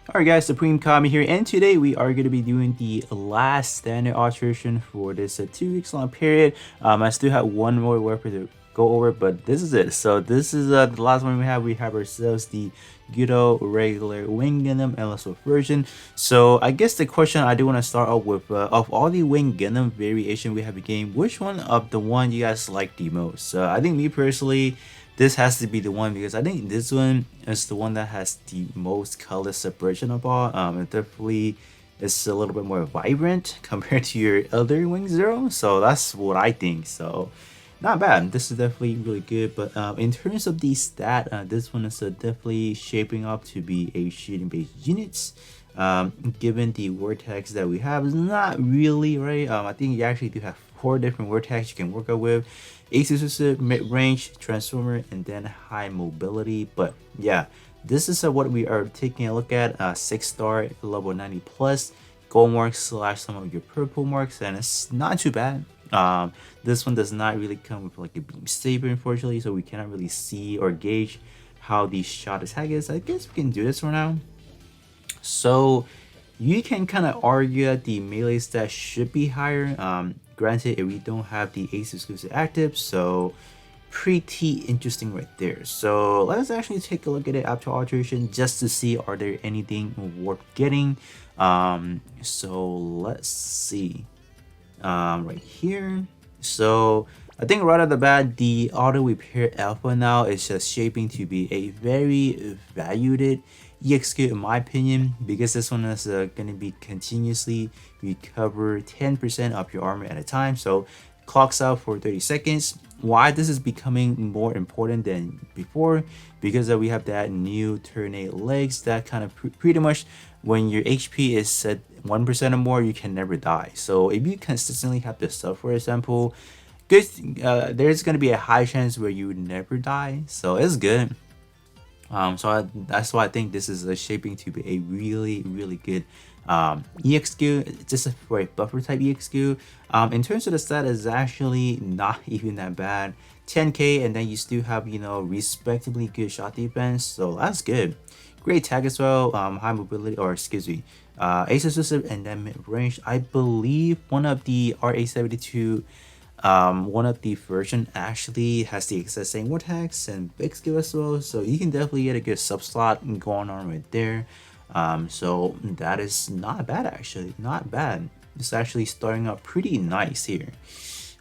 Alright guys, Supreme Kami here, and today we are going to be doing the last standard alteration for this 2 weeks long period. I still have one more weapon to go over, but this is it. So this is the last one we have. We have ourselves the good old regular Wing Gundam LSO version. So I guess the question I do want to start off with, of all the Wing Gundam variation we have in the game, which one of the one you guys like the most? I think me personally, this has to be the one because I think this one is the one that has the most color separation of all. It definitely is a little bit more vibrant compared to your other Wing Zero. So that's what I think. So not bad. This is definitely really good. But in terms of the stat, this one is definitely shaping up to be a shooting based unit. Given the vortex that we have is not really right. I think you actually do have 4 different vortex you can work out with: exclusive, mid-range, transformer, and then high mobility. But yeah, this is what we are taking a look at. 6-star, level 90 plus, gold marks slash some of your purple marks, and it's not too bad. This one does not really come with like a beam saber, unfortunately, so we cannot really see or gauge how the shot attack is. I guess we can do this for now. So you can kind of argue that the melee stat should be higher. Granted, if we don't have the ace exclusive active, so pretty interesting right there. So let's actually take a look at it after alteration just to see are there anything worth getting. So let's see right here. So I think right off the bat, the auto repair alpha now is just shaping to be a very valued EXQ in my opinion, because this one is going to be continuously recover 10% of your armor at a time. So clocks out for 30 seconds. Why this is becoming more important than before? Because we have that new turn 8 legs that kind of pretty much when your HP is set 1% or more, you can never die. So if you consistently have this stuff, for example, good, there's going to be a high chance where you would never die. So it's good. That's why I think this is shaping to be a really good EXQ, just for a buffer type EXQ. In terms of the stat, is actually not even that bad. 10k, and then you still have, you know, respectably good shot defense, so that's good. Great tag as well. High mobility, or excuse me, ace exclusive, and then mid range. I believe one of the RA72 one of the version actually has the exact same vortex and big skill as well, so you can definitely get a good sub slot going on right there. So that is not bad, actually not bad. It's actually starting out pretty nice here.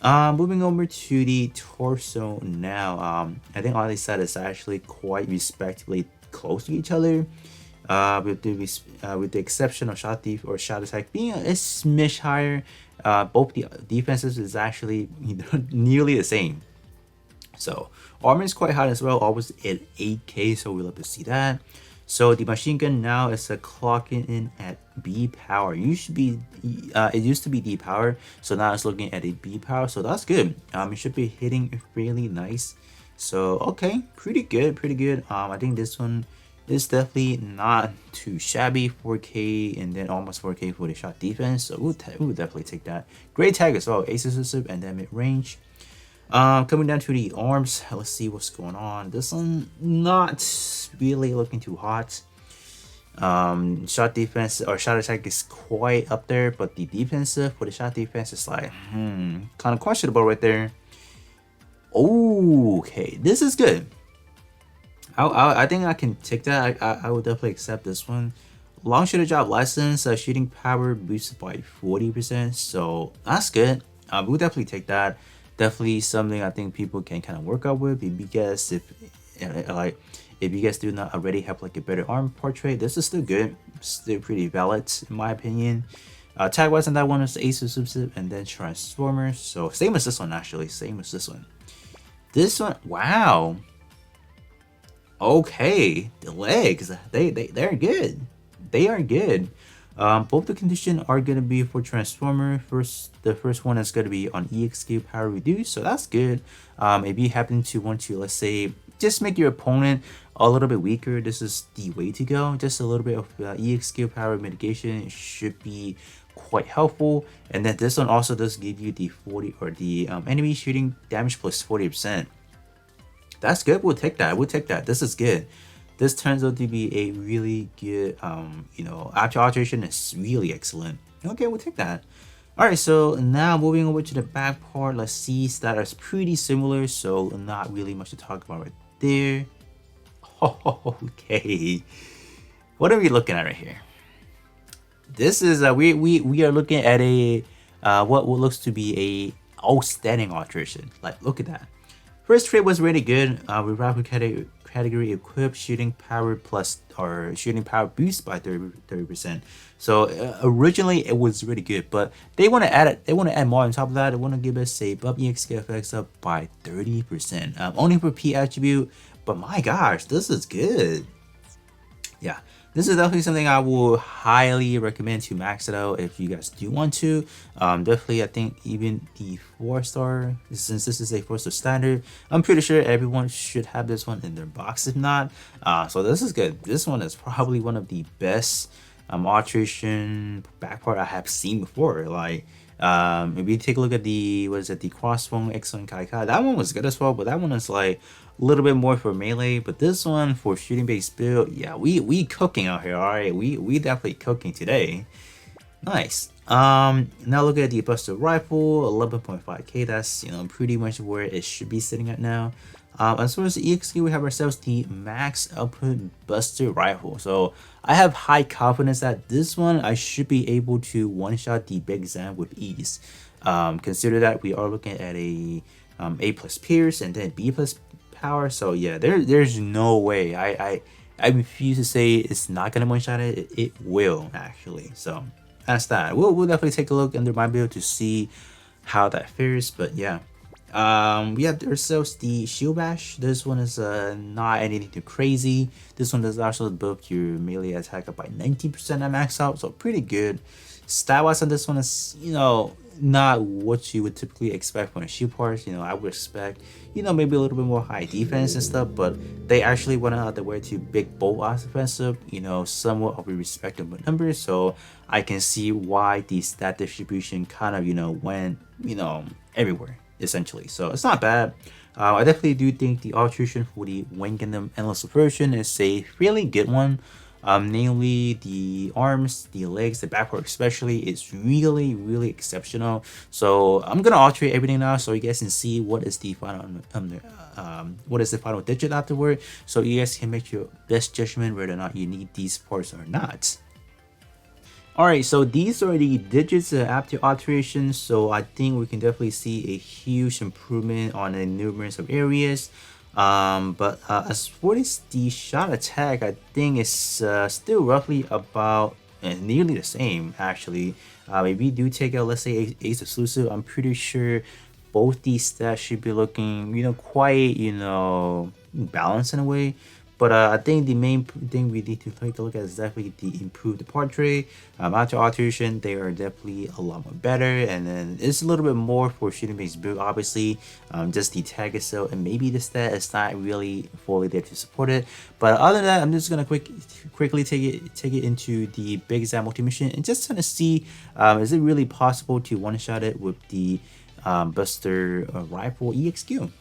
Moving over to the torso now. I think all these side is actually quite respectively close to each other, with the exception of shot def or shot attack being a smidge higher. Both the defenses is actually, you know, nearly the same. So armor is quite high as well, always at 8k, so we love to see that. So the machine gun now is clocking in at B power. It used to be D power, so now it's looking at a B power, so that's good. It should be hitting really nice. So okay, pretty good. I think this one is definitely not too shabby. 4k and then almost 4k for the shot defense, so we'll definitely take that. Great tag as well, ace exclusive and then mid range. Coming down to the arms, let's see what's going on. This one not really looking too hot. Shot defense or shot attack is quite up there, but the defensive for the shot defense is like kind of questionable right there. Okay, this is good. I think I can take that. I would definitely accept this one. Long shooter job license, shooting power boosted by 40%, so that's good. We'll definitely take that. Definitely something I think people can kind of work out with, because if you guys do not already have like a better arm portrait, this is still good, still pretty valid in my opinion. Tag wise on that one is ace exclusive and then transformers, so same as this one, actually same as this one. This one, wow. Okay, the legs, they're good. They are good. Both the condition are gonna be for transformer. The first one is gonna be on EXQ power reduced, so that's good. If you happen to want to, let's say, just make your opponent a little bit weaker, this is the way to go. Just a little bit of EXQ power mitigation should be quite helpful. And then this one also does give you the 40 or the enemy shooting damage plus 40%. That's good. We'll take that. This is good. this turns out to be a really good, after alteration is really excellent. Okay, we'll take that. All right, so now moving over to the back part, let's see, that is pretty similar, so not really much to talk about right there. Okay, what are we looking at right here? This is we are looking at a what looks to be a outstanding alteration. Like, look at that. First trade was really good. We rapid category equipped shooting power plus or shooting power boost by 30%. So originally it was really good, but they want to add it. They want to add more on top of that. They want to give us a buff EXP effects up by 30%. Only for P attribute, but my gosh, this is good. Yeah, this is definitely something I will highly recommend to max it out if you guys do want to. Definitely, I think even the 4-star, since this is a 4-star standard, I'm pretty sure everyone should have this one in their box. If not, so this is good. This one is probably one of the best alteration back part I have seen before. Like, if you take a look at the the crossbone excellent Kaikai, that one was good as well, but that one is like a little bit more for melee. But this one for shooting based build, yeah, we cooking out here. All right, we definitely cooking today. Nice. Now look at the Buster rifle, 11.5k. That's pretty much where it should be sitting at now. As far as the EXP, we have ourselves the max output Buster rifle. So I have high confidence that this one I should be able to one-shot the Big Zam with ease. Consider that we are looking at A plus Pierce and then B plus power. So yeah, there's no way. I refuse to say it's not gonna one-shot it. It will actually. So that's that. We'll definitely take a look under my build to see how that fares. But yeah. We have ourselves the shield bash. This one is not anything too crazy. This one does actually buff your melee attack up by 19% at max out, so pretty good. Stat wise on this one is not what you would typically expect from a shield part. I would expect maybe a little bit more high defense and stuff, but they actually went out their way to big bold offensive, somewhat of a respectable number. So I can see why the stat distribution kind of went everywhere essentially. So it's not bad. I definitely do think the alteration for the Wing Gundam Endless Subversion is a really good one. Namely the arms, the legs, the backward especially is really exceptional. So I'm gonna alterate everything now so you guys can see what is the final digit afterward, so you guys can make your best judgment whether or not you need these parts or not. Alright, so these are the digits after alteration, so I think we can definitely see a huge improvement on the numerous of areas. But as for the shot attack, I think it's still roughly about nearly the same actually. If we do take out, let's say, Ace exclusive, I'm pretty sure both these stats should be looking quite balanced in a way. But I think the main thing we need to take a look at is definitely the improved portrait. After alteration, they are definitely a lot more better, and then it's a little bit more for shooting based build. Obviously, just the tag itself and maybe the stat is not really fully there to support it. But other than that, I'm just gonna quickly take it into the Big Zam multi-mission and just trying to see is it really possible to one-shot it with the Buster rifle EXQ.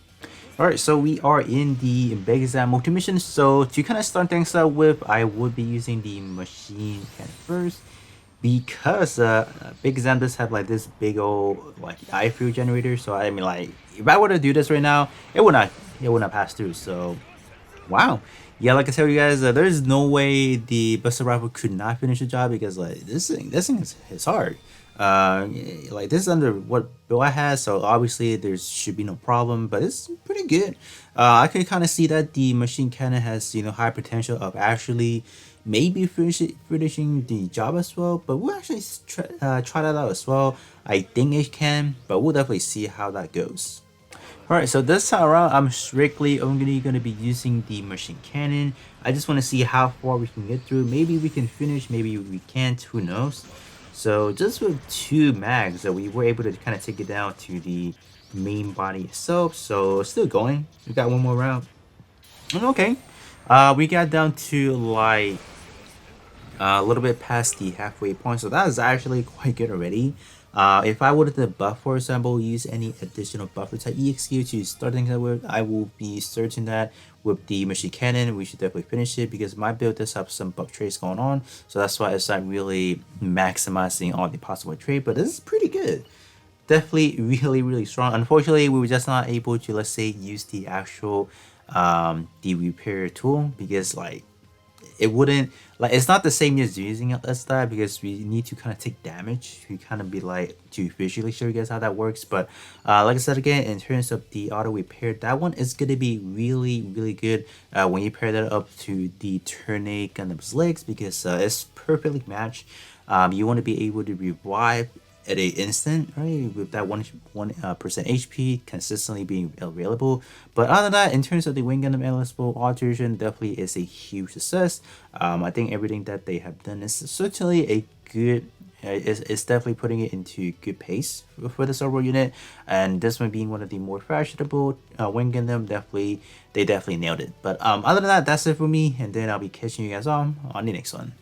Alright, so we are in the Big Zam multi-mission. So to kind of start things out with, I would be using the machine cannon first, because Big Zam does have like this big old like eye fuel generator. So I mean, like, if I were to do this right now, it would not pass through. So wow, yeah, like I tell you guys, there's no way the Buster rifle could not finish the job, because like this thing is hard. Like this is under what build I had, so obviously there should be no problem, but it's pretty good. I can kind of see that the machine cannon has high potential of actually maybe finishing the job as well, but we'll actually try that out as well. I think it can, but we'll definitely see how that goes. Alright, so this time around, I'm strictly only going to be using the machine cannon. I just want to see how far we can get through. Maybe we can finish, maybe we can't, who knows. So just with 2 mags, we were able to kind of take it down to the main body itself. So still going. We got one more round. Okay. We got down to like a little bit past the halfway point. So that is actually quite good already. If I would to buff, for example, use any additional buffer type EXQ to start things with, I will be certain that with the machine cannon, we should definitely finish it because my build does have some bug traits going on. So that's why it's not really maximizing all the possible trait, but this is pretty good. Definitely really strong. Unfortunately, we were just not able to, let's say, use the actual the repair tool because like it wouldn't, like, it's not the same as using it as that because we need to kind of take damage to kind of be like to visually show you guys how that works. But like I said again, in terms of the auto repair, that one is gonna be really good when you pair that up to the Turnate Gundam's legs because it's perfectly matched. You want to be able to revive at a instant, right, with that 1% HP consistently being available. But other than that, in terms of the Wing Gundam eligible alteration, definitely is a huge success. I think everything that they have done is certainly a good. It's definitely putting it into good pace for the server unit, and this one being one of the more fashionable Wing Gundam, they definitely nailed it. But other than that, that's it for me, and then I'll be catching you guys on the next one.